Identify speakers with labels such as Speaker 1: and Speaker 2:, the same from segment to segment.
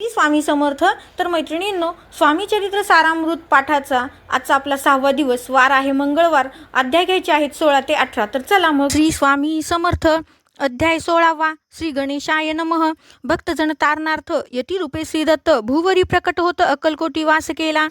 Speaker 1: श्री स्वामी समर्थ. तर मैत्रिणींनो, स्वामी चरित्र सारामृत पाठाचा आजचा आपला 6वा दिवस, वार आहे मंगळवार. अध्याय घ्यायचे आहेत 16 ते 18. तर चला मग. श्री स्वामी समर्थ. अध्याय 16वा. श्री गणेशाय नमः. भक्तजन तारणार्थ यती रूपे श्री दत्त भूवरी प्रकट होत अक्कलकोटी वास केला.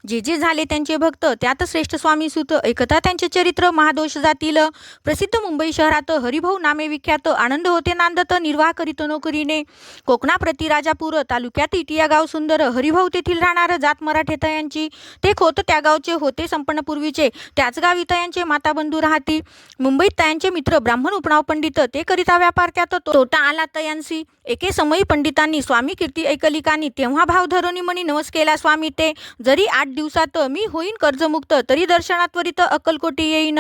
Speaker 1: जे जे झाले त्यांचे भक्त त्यात श्रेष्ठ स्वामी सुत ऐकता त्यांचे चरित्र महादोष जातील. प्रसिद्ध मुंबई शहरात हरिभाऊ नामे विख्यात आनंद होते नांदत निर्वाह करीत नोकरीने. कोकणाप्रती राजापूर तालुक्यात इटिया गाव सुंदर. हरिभाऊ तेथील राहणार जात मराठे तयांची. ते खोत त्या गावचे होते संपन्न पूर्वीचे. त्याच गावी तयांचे माता बंधू राहती. मुंबईत तयांचे मित्र ब्राह्मण उपनाव पंडित. ते करिता व्यापार त्यात तोटा आला तयांसी. एके समयी पंडितांनी स्वामी कीर्ती ऐकलिकानी. तेव्हा भाव धरोनी म्हणी नवस केला स्वामी ते. जरी 8 दिवसात मी होईन कर्जमुक्त तरी दर्शनात त्वरित अक्कलकोटी येईन.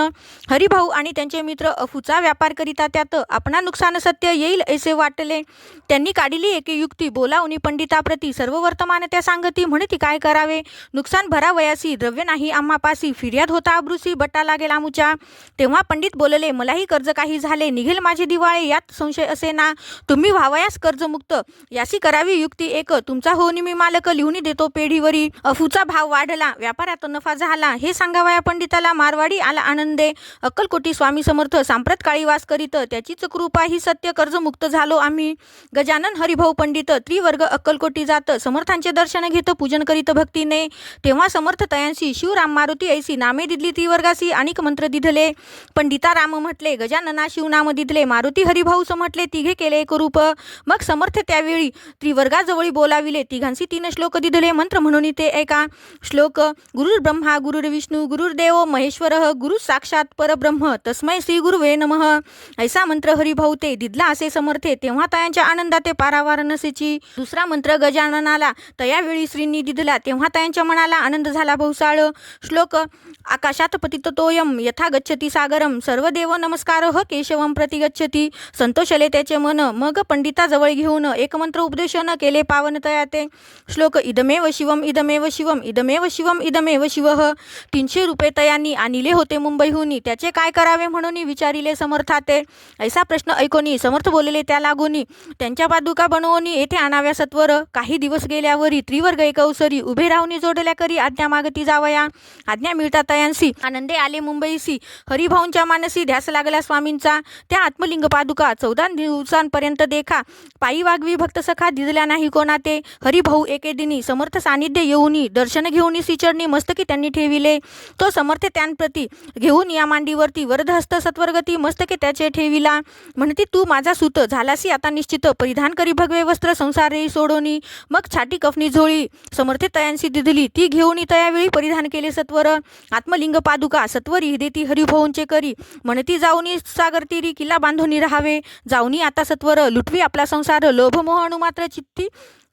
Speaker 1: हरिभाऊ आणि त्यांचे मित्र अफूचा व्यापार करिता त्यात. आपणा नुकसान सत्य येईल ऐसे वाटले. त्यांनी काढिली एके युक्ती बोलावणी पंडिताप्रती. सर्व वर्तमान त्या सांगती म्हणती काय करावे. नुकसान भरावयासी द्रव्य नाही आम्हापासी. फिर्याद होता अब्रुसी बट्टा लागेल आमुच्या. तेव्हा पंडित बोलले मलाही कर्ज काही झाले. निघेल माझे दिवाळे यात संशय असे ना. तुम्ही व्हावयास कर्जमुक्त यासी करावी युक्ती एक. तुमचा होनी मी मालक लिहून देतो पेढीवरी. अफूचा भाव वाढला व्यापारात नफा झाला. हे सांगावया पंडिताला मारवाडी आला आनंदे. अक्कलकोटी स्वामी समर्थ सांप्रत काळी वास करीत. त्याचीच कृपा ही सत्य कर्जमुक्त झालो आम्ही. गजानन हरिभाऊ पंडित त्रिवर्ग अक्कलकोटी जात. समर्थांचे दर्शन घेत पूजन करीत भक्तीने. तेव्हा समर्थ तयांशी शिवराम मारुती ऐसी नामे दिदली त्रिवर्गासी. अनेक मंत्र दिधले. पंडिता राम म्हटले गजानना शिवनाम दिधले. मारुती हरिभाऊ म्हटले तिघे केले एक रूप. मग समर्थ त्यावेळी त्रिवर्गाजवळी बोलाविले. तिघांशी 3 श्लोक दिधले. मंत्र म्हणून ते ऐका. श्लोक. गुरुर्ब्रह्मा गुरुर्विष्णू गुरुर्देव महेश्वरः गुरु साक्षात परब्रह्म तस्मै श्री गुरुवे नमः. ऐसा मंत्र हरिभाऊ ते दिदला असे समर्थे. तेव्हा तयांच्या आनंदात ते पारावार नसेची. दुसरा मंत्र गजाननाला तयावेळी श्रींनी दिधला. तेव्हा तयांच्या मनाला आनंद झाला बहुसाळ. श्लोक. आकाशात पतिततोयम यथा गच्छति सागरम सर्वदेव नमस्कारः केशवम प्रति गच्छति. संतोषले त्याचे मन. मग पंडिताजवळ घेऊन एक मंत्र उपदेशन केले पावन तयाते. श्लोक. इदमेव शिवम इदमेव शिवम इदमेव शिवम इदमेव शिवः. 300 रुपये तयांनी आणले होते मुंबईहून. त्याचे काय करावे म्हणून विचारिले समर्थाते. ऐसा प्रश्न ऐकोनी समर्थ बोलले त्या लागोनी. त्यांच्या पादुका बनवूनी येथे आणाव्या सत्वर. काही दिवस गेल्यावरी त्रिवर्ग एक अवसरी उभे राहून जोडल्या करी आज्ञा मागती जावया. आज्ञा मिळता तयांसी आनंदे आले मुंबईसी. हरिभाऊंच्या मानसी ध्यास लागला स्वामींचा. त्या आत्मलिंग पादुका 14 दिवसांपर्यंत देखा. पायी वागवी भक्त सखा दिसल्या नाही कोणा ते. हरिभाऊ एके दिनी समर्थ सानिध्य येऊनी दर्शन घेऊन श्रीचरणी मस्तकी त्यांनी ठेविले. तो समर्थ त्यांप्रती घेऊन या मांडीवरती वरदहस्त सत्वरगती मस्तके त्याचे ठेविला. म्हणती तू माझा सूत झालासी आता निश्चित. परिधान करी भगवे वस्त्र संसारे सोडोनी. मग छाटी कफनी झोळी समर्थे तयांशी दिधली. ती घेऊन तयावेळी परिधान केले सत्वर. आत्मलिंग पादुका सत्वरी देती हरिभाऊंचे करी. म्हणती जाऊनी सागर तीरी किल्ला बांधून राहावे. जाऊनी आता सत्वर लुटवी आपला संसार. लोभमोह अणुमात्र चित्ती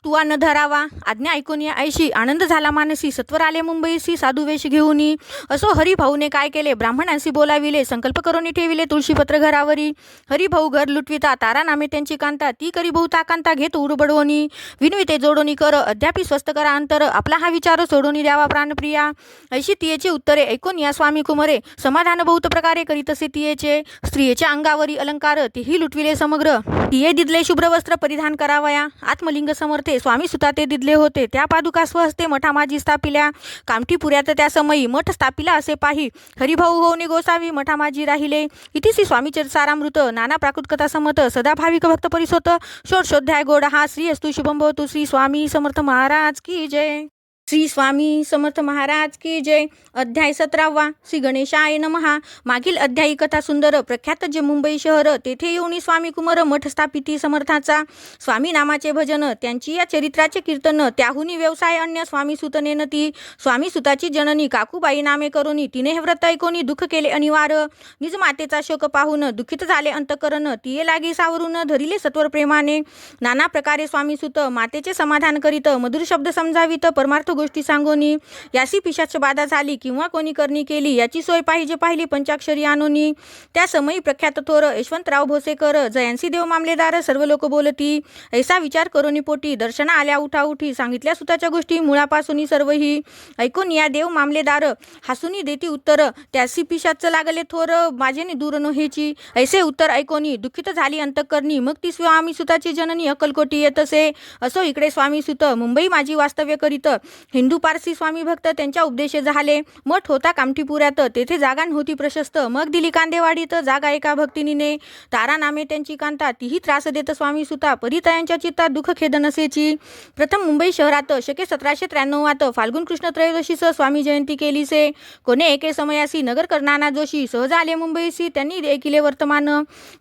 Speaker 1: तुवा न धरावा. आज्ञा ऐकून या ऐशी आनंद झाला मानसी. सत्वर आले मुंबईसी साधू वेश घेऊनी. असो हरिभाऊने काय केले ब्राह्मणांशी बोलाविले. संकल्प करून ठेविले तुळशीपत्र घरावरी. हरिभाऊ घर लुटविता तारा नामे त्यांची कांता. ती करी बहुता कांता घेत उडबडवणी. विनविते जोडोनी कर अद्यापि स्वस्त करा अंतर. आपला हा विचार सोडून द्यावा प्राणप्रिया. ऐशी तियेचे उत्तरे ऐकून या स्वामी कुमरे. समाधान बहुत प्रकारे करीत असे तियेचे. स्त्रियेच्या अंगावरी अलंकार तेही लुटविले समग्र. तिये दिदले शुभ्र वस्त्र परिधान करावया. आत्मलिंग समर्थे स्वामी सुता ते दिदले होते. त्या पादुका स्वहस्ते मठामाजी स्थापिल्या. कामठीपुऱ्यात त्या समयी मठ स्थापिला असे पाही. हरिभाऊ होऊन गोसावी मठामाजी राहिले. इतिसी स्वामीचरित्र सारामृत नाना प्राकृत कथा समत सदा भाविक भक्त परिसोत षोडशोध्याय गोड हा. श्री अस्तु शुभम भवतु. श्री स्वामी समर्थ महाराज की जय. श्री स्वामी समर्थ महाराज की जय. अध्याय 17वा. श्री गणेशाय नमः. मागील अध्यायी कथा सुंदर. प्रख्यात जे मुंबई शहर तेथे येऊन स्वामी कुमार मठ स्थापिती समर्थाचा. स्वामी नामाचे भजन त्यांची या चरित्राचे कीर्तन. त्याहुनी व्यवसाय अन्य स्वामी सुतनेन ती. स्वामी सुताची जननी काकूबाई नामे करुनी. तिने हे व्रत ऐकोनी दुःख केले अनिवार. निज मातेचा शोक पाहून दुःखित झाले अंतकरण. तिये लागी सावरून धरिले सत्वर प्रेमाने. नाना प्रकारे स्वामी सुत मातेचे समाधान करीत मधुर शब्द समजावित परमार्थ गोष्टी सांगोनी. यासी पिशाच बाधा झाली किंवा कोणी करणी केली याची सोय पाहिली पंचाक्षरी आणोनी. त्या समयी प्रख्यात थोर यशवंतराव भोसेकर जयांसी देव मामलेदार सर्व लोक बोलती. ऐसा विचार करोनी पोटी दर्शना आल्या उठाउठी. सांगितल्या सुताच्या गोष्टी मुळापासून सर्वही ऐकून या देव मामलेदार हसूनी देती उत्तर. त्यासी पिशाच लागले थोर माझेनी दूर नोहेची. ऐसे उत्तर ऐकोनी दुःखित झाली अंतःकरणी. मग ती स्वामी सुताची जननी अक्कलकोटी येत असे. असो इकडे स्वामी सुत मुंबई माझी वास्तव्य करीत. हिंदू पारसी स्वामी भक्त त्यांच्या उपदेश झाले. मठ होता कामठीपुऱ्यात तेथे जागा नव्हती प्रशस्त. मग दिली कांदेवाडीत जागा एका भक्तिनीने. तारा नामे त्यांची कांता तीही त्रास देत स्वामी सुता. परितयांच्या चित्तात दुःख खेद नसेची. प्रथम मुंबई शहरात शके 1793 फाल्गुन कृष्ण त्रयोदशीस स्वामी जयंती केलीसे. कोणे एके समयासी नगरकर नाना जोशी सहज आले मुंबईसी. त्यांनी ऐकिले वर्तमान.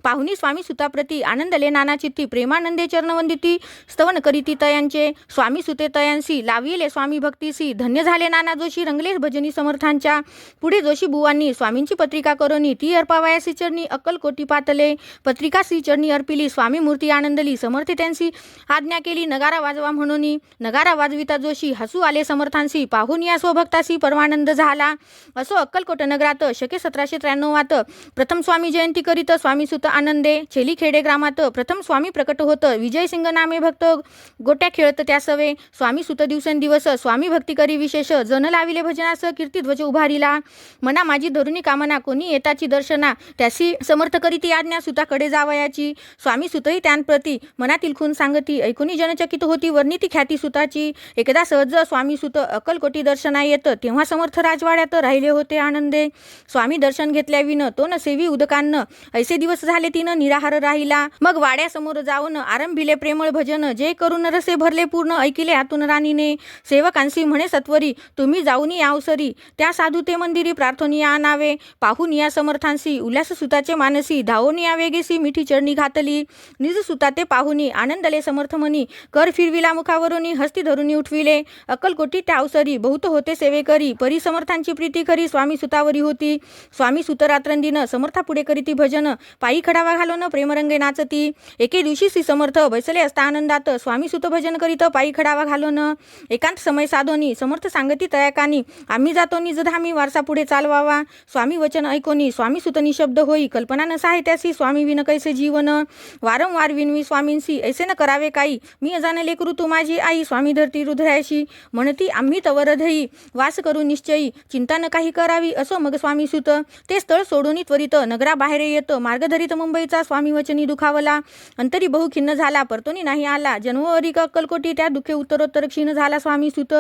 Speaker 1: पाहुनी स्वामी सुताप्रती आनंदले नाना चित्ती. प्रेमानंदे चरणवंदिती स्तवन करीती तयांचे. स्वामी सुते तयांसी लाविले स्वामी भक्तीसी. धन्य झाले नाना जोशी रंगले भजनी समर्थांच्या. पुढे जोशी बुवांनी स्वामींची पत्रिका करोनी ती अर्पावयासी चरणी अक्कलकोटी पातले. पत्रिका श्री चरणी अर्पिली स्वामी मूर्ती आनंदली. समर्थे त्यांची आज्ञा केली नगारा वाजवा म्हणून. नगारा वाजविता जोशी हसू आले समर्थांसी. पाहून या स्वभक्तासी परमानंद झाला. असो अक्कलकोट नगरात शके 1793 प्रथम स्वामी जयंती करीत स्वामी सुत आनंदे. छेलीखेडे ग्रामात प्रथम स्वामी प्रकट होत. विजयसिंग नामे भक्त गोट्या खेळत त्या सवे. स्वामी सुत दिवसेंदिवस स्वामी भक्ती करी विशेष. जन लाविले भजनास कीर्तिध्वज उभारिला. मना माझी धरुणी कामना कोणी येताची दर्शना. त्यासी समर्थ करीती आज्ञा सुताकडे जावयाची. स्वामी सुतही त्यांप्रती मनातील खून सांगती. ऐकुनी जनचकित होती वर्णिती ख्याती सुताची. एकदा सहज स्वामी सुत अक्कलकोटी दर्शना येत. तेव्हा समर्थ राजवाड्यात राहिले होते आनंदे. स्वामी दर्शन घेतल्याविन तो न सेवी उदकान्न. ऐसे दिवस झाले तिनं निराहार राहिला. मग वाड्यासमोर जाऊन आरंभिले प्रेमळ भजन. जे करून रसे भरले पूर्ण ऐकिले आतून राणीने. सेवकांसी म्हणे सत्वरी तुम्ही जाऊन या अवसरी. त्या साधू ते मंदिरी प्रार्थनी आणावे. पाहून या समर्थांसी उल्हास सुताचे मानसी. धावून या वेगेसी मिठी चरणी घातली. निज सुता ते पाहुनी आनंदले समर्थ मनी. कर फिरविला मुखावरुनी हस्ती धरुनी उठविले. अक्कलकोटी त्या अवसरी बहुत होते सेवेकरी. परी समर्थांची प्रीती खरी स्वामी सुतावरी होती. स्वामी सुत रात्रंदिन समर्था पुढे करीती भजन. पायी खडावा घालून प्रेमरंगे नाचती. एके दिवशी श्री समर्थ बैसले असता आनंदात. स्वामी सुत भजन करीत पायी खडावा घालून. एकांत समय साधोनी समर्थ सांगती तयाकानी. आम्ही जातो निज धामी वारसा पुढे चालवावा. स्वामी वचन ऐकोनी स्वामी सुत निशब्द होई. कल्पना न साहित्यासी स्वामी विन कैसे जीवन. वारंवार विनवी स्वामींसी ऐसे न करावे काही. मी अजान लेकरू तू माझी आई. स्वामी धरती रुद्रायशी म्हणती आम्ही तवर धई. वास करू निश्चयी चिंता न काही करावी. असो मग स्वामी सुत ते स्थळ सोडून त्वरित नगरा बाहेर येत. मार्ग धरीत मुंबईचा स्वामी वचनी दुखावला. अंतरी बहु खिन्न झाला परतोनी नाही आला. जन्मवरिक अक्कलकोटी त्या दुःखे उत्तरोत्तर क्षीण झाला स्वामी सुत.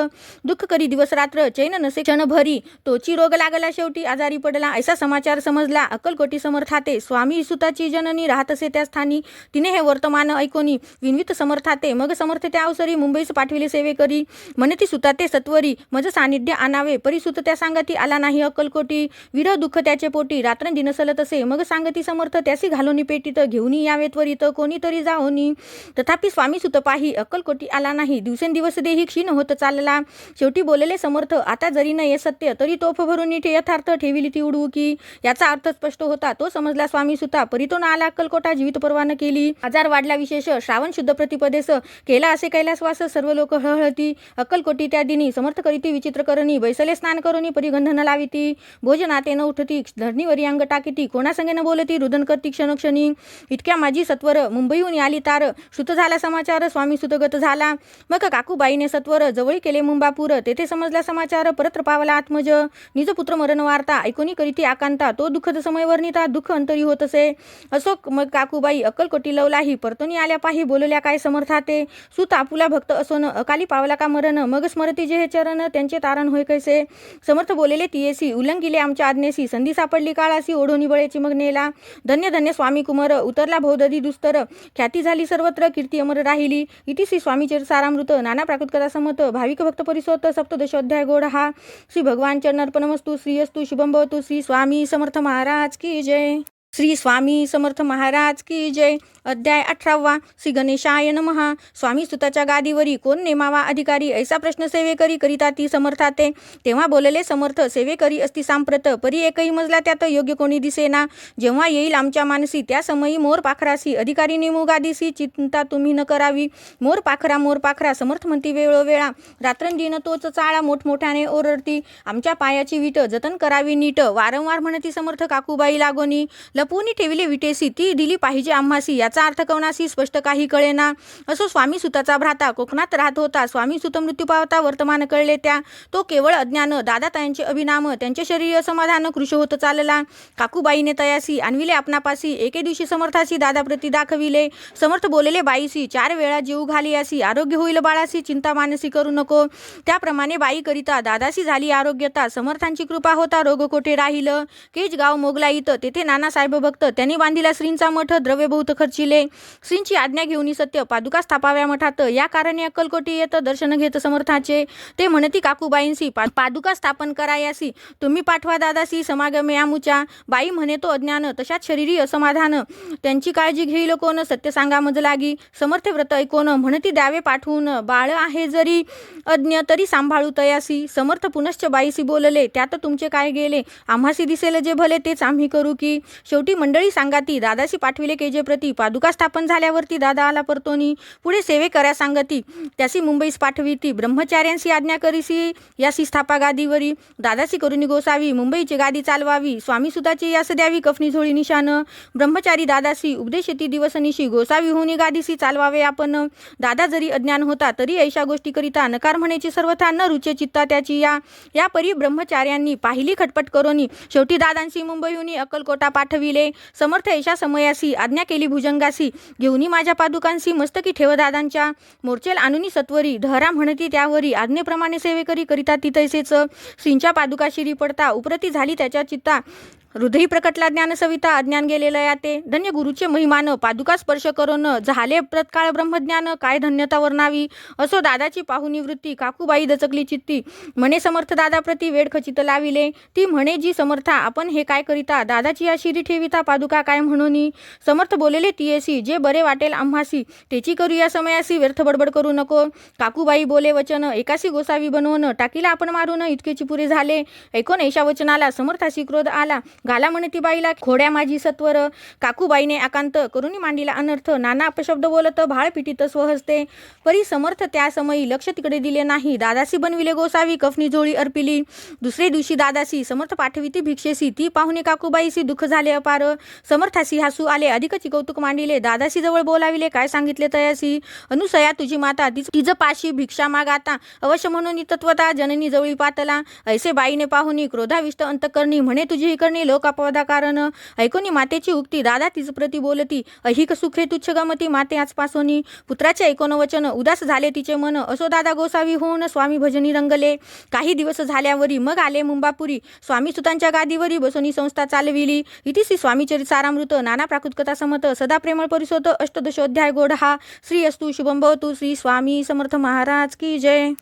Speaker 1: दुःख करी दिवस रात्र चैन नसे क्षण भरी. तोची रोग लागला शेवटी आजारी पडला. ऐसा समाचार समजला अक्कलकोटी समर्थाते. स्वामी सुताची जननी राहत असे त्या स्थानी. तिने हे वर्तमान ऐकोनी विनवित समर्थाते. मग समर्थ त्या अवसरी मुंबईस पाठविले सेवेकरी. म्हणती सुताते सत्वरी मज सानिध्य आणावे. परिसुत त्या सांगती आला नाही अक्कलकोटी. विरह दुःख त्याचे पोटी रात्रंदिन सलत असे. मग सांगती समर्थ त्यासी घालोनी पेटीत. घेऊनी यावे त्वरित कोणीतरी जाओनी. तथापि स्वामी सुत पाही अक्कलकोटी आला नाही. दिवसेंदिवस देही क्षीण होत चालला. शेवटी बोलले समर्थ आता जरी न ये सत्य तरी तोफ भरून यथार्थ ठेविली ती उडवुकी. याचा अर्थ स्पष्ट होता तो समजला स्वामी सुता. परितो न आला अक्कलकोटा जीवित परवा न केली. आजार वाढला विशेष श्रावण शुद्ध प्रतिपदेस. केला असे कैलासवास सर्व लोक हळहळती. अक्कलकोटी त्या दिनी समर्थ करीती विचित्र करणी. बैसले स्नान करुनी परिगंधन लाविती. भोजनाते न उठती धरणीवरी अंग टाकीती. कोणासंगे न बोलती रुदन करती क्षणक्षणी. इतक्या माझी सत्वर मुंबईहून आली तार. श्रुत झाला समाचार स्वामी सुतगत झाला. मग काकूबाईने सत्वर जवळी केले मुंबापूर. तेथे समजला समाचार परत्र पावला आत्मज. निज पुत्र मरण वार्ता ऐकोनी करीती आकांता. तो दुःखद समय वर्णिता दुःख अंतरी होत असे. असो मग काकूबाई अक्कलकोटी लवलाही. परतोनी आल्या पाही बोलल्या काय समर्थाते. सुत आपुला भक्त असोन अकाली पावला का मरण. मग स्मरती जे हे चरण त्यांचे तारण होय कैसे. समर्थ बोलेले तियेसी उल्लंघिले आमच्या आज्ञेसी. संधी सापडली काळासी ओढोनी बळेची मग नेला. धन्य धन्य स्वामी कुमार उतरला भौदधी दुस्तर. ख्याती झाली सर्वत्र कीर्ती अमर राहिली. इति श्री स्वामीचरित सारामृत नाना प्राकृत कथा समत. भाविक भक्त परिसोत सप्तदशोध्याय गोड हा. श्री भगवान चरणर्पणमस्तु. श्रीयस्तु शुभम भवतु. श्री स्वामी समर्थ महाराज की जय. श्री स्वामी समर्थ महाराज की जय. अध्याय 18. श्री गणेशाय नमः. स्वामी सुताच्या गादीवरी कोण नेमावा अधिकारी, ऐसा प्रश्न सेवेकरी करिता ती समर्थाते. तेव्हा बोलले समर्थ, सेवेकरी असती सांप्रत, परी एकही मजला त्यात योग्य कोणी दिसेना. जेव्हा येईल आमच्या मानसी, त्या समयी मोर पाखरासी, अधिकारी नेमू गादीसी, चिंता तुम्ही न करावी. मोर पाखरा समर्थ म्हणती वेळोवेळा, रात्रंदिन तोच चाळा मोठमोठ्याने ओरडती. आमच्या पायाची वीट जतन करावी नीट, वारंवार म्हणती समर्थ काकूबाई लागोनी. लपवून ठेविले विटेसी, ती दिली पाहिजे आम्हासी. याचा अर्थ कवनासी स्पष्ट काही कळेना. असो स्वामी सुताचा भ्राता कोकणात राहत होता. स्वामी सुत मृत्यू पावता वर्तमान कळले त्या. तो केवळ अज्ञान, दादा तायांचे अभिनाम, त्यांचे शरीर असमाधान कृश होत चालला. काकूबाईने तयासी आणविले आपणापासी, एके दिवशी समर्थासी दादा प्रती दाखविले. समर्थ बोलले बाईसी, 4 वेळा जीव घालियासी, आरोग्य होईल बाळासी, चिंता मानसी करू नको. त्याप्रमाणे बाई करिता दादासी झाली आरोग्यता. समर्थांची कृपा होता रोग कोठे राहिलं. केज गाव मोगला इथं, तेथे नानासाहेब भक्त, त्यांनी बांधिला श्रींचा मठ, द्रव्य बहुत खर्चिले. श्रींची आज्ञा घेऊन सत्य पादुका स्थापाव्या मठात. या कारणे अक्कलकोटी येत दर्शन घेत समर्थाचे. ते म्हणती काकूबाईंसी, पादुका स्थापन करायासी, तुम्ही पाठवा दादासी समागमे आमुच्या. बाई म्हणे तो अज्ञान, तशात शरीरी असमाधान, त्यांची काळजी घेईल कोण, सत्य सांगा मज लागी. समर्थ व्रत ऐकोन, म्हणती द्यावे पाठवून, बाळ आहे जरी अज्ञ तरी सांभाळू तयासी. समर्थ पुनश्च बाईसी बोलले, त्यात तुमचे काय गेले, आम्हासी दिसेल जे भले तेच आम्ही करू की. शेवटी मंडळी सांगाती, दादासी पाठविले केजे प्रती. पादुका स्थापन झाल्यावरती दादा आला परतोनी. पुढे सेवे कऱ्या सांगती, त्यासी मुंबईस पाठविती. ब्रह्मचार्यांसी आज्ञा करीसी, यासी स्थापा गादीवरी. दादासी करुणी गोसावी, मुंबईची गादी चालवावी. स्वामी सुताची यास द्यावी कफनी झोळी निशान. ब्रह्मचारी दादासी उपदेशती दिवसनिशी, गोसावी होऊन गादीसी चालवावे आपण. दादा जरी अज्ञान होता तरी ऐशा गोष्टी करिता नकार म्हणेची सर्वथा न रुचे चित्ता त्याची. या परी ब्रह्मचार्यांनी पाहिली खटपट करोनी. शेवटी दादांसी मुंबईहून अक्कलकोटा पाठविले. समर्थ ऐशा समयासी आज्ञा केली भुजंगासी, घेऊनी माझ्या पादुकांसी मस्तकी ठेव दादांच्या. मोर्चेल आणुनी सत्वरी, धरा म्हणती त्यावरी. आज्ञेप्रमाणे सेवेकरी करिता ती तैसेच. श्रींच्या पादुका शिरी पडता उपरती झाली त्याच्या चित्ता. हृदयी प्रकटला ज्ञान सविता, अज्ञान गेलेलं याते. धन्य गुरुचे महिमान, पादुका स्पर्श करून झाले तत्काळ ब्रह्मज्ञान. काय धन्यता वर्णावी. असो दादाची पाहुणी वृत्ती, काकूबाई दचकली चित्ती. म्हणे समर्थ दादा प्रती वेड खचित लाविले. ती म्हणे जी समर्था, आपण हे काय करिता, दादाची या शिरी ठेविता पादुका काय म्हणूनी. समर्थ बोलेले तियेसी, जे बरे वाटेल आम्हासी तेची करू या समयासी, व्यर्थ बडबड करू नको. काकूबाई बोले वचन, एकासी गोसावी बनवून टाकीला आपण मारून, इतकेची पुरे झाले. ऐकून ऐशा वचनाला समर्थासी क्रोध आला. घाला म्हणती बाईला खोड्या माझी सत्वर. काकूबाईने आकांत करुणी मांडीला अनर्थ, नाना अपशब्द बोलत भाळ पिटीत स्वहस्ते. परी समर्थ त्या समयी लक्ष तिकडे दिले नाही. दादासी बनविले गोसावी, कफनी झोळी अर्पिली. दुसरे दिवशी दादासी समर्थ पाठविती भिक्षेसी. ती पाहुणे काकूबाईसी दुःख झाले अपार. समर्थासी हसू आले, अधिकची कौतुक मांडिले. दादासी जवळ बोलाविले, काय सांगितले तयासी. अनुसया तुझी माता, तिज पाशी भिक्षा माग आता. अवश्य म्हणून तत्वता जननी जवळी पातला. ऐसे बाईने पाहुणी क्रोधाविष्ट अंतकरणी, म्हणे तुझी ही करणी लोकापदा कारण. ऐकोनी मातेची उक्ती, दादा तिज प्रती बोलती. अहिक सुखे तुच्छ गमती माते आजपासोनी. पुत्राचे ऐकोन वचन, उदास झाले तिचे मन. असो दादा गोसावी होऊन स्वामी भजनी रंगले. काही दिवस झाल्यावरी मग आले मुंबापुरी. स्वामी सुतांच्या गादीवरी बसोनी संस्था चालविली. इति श्री स्वामीचरित सारामृत नाना प्राकृतकथा समत सदा प्रेमळ परिसोत अष्टदशोध्याय गोढ हा. श्री अस्तु शुभम भवतु. श्री स्वामी समर्थ महाराज की जय.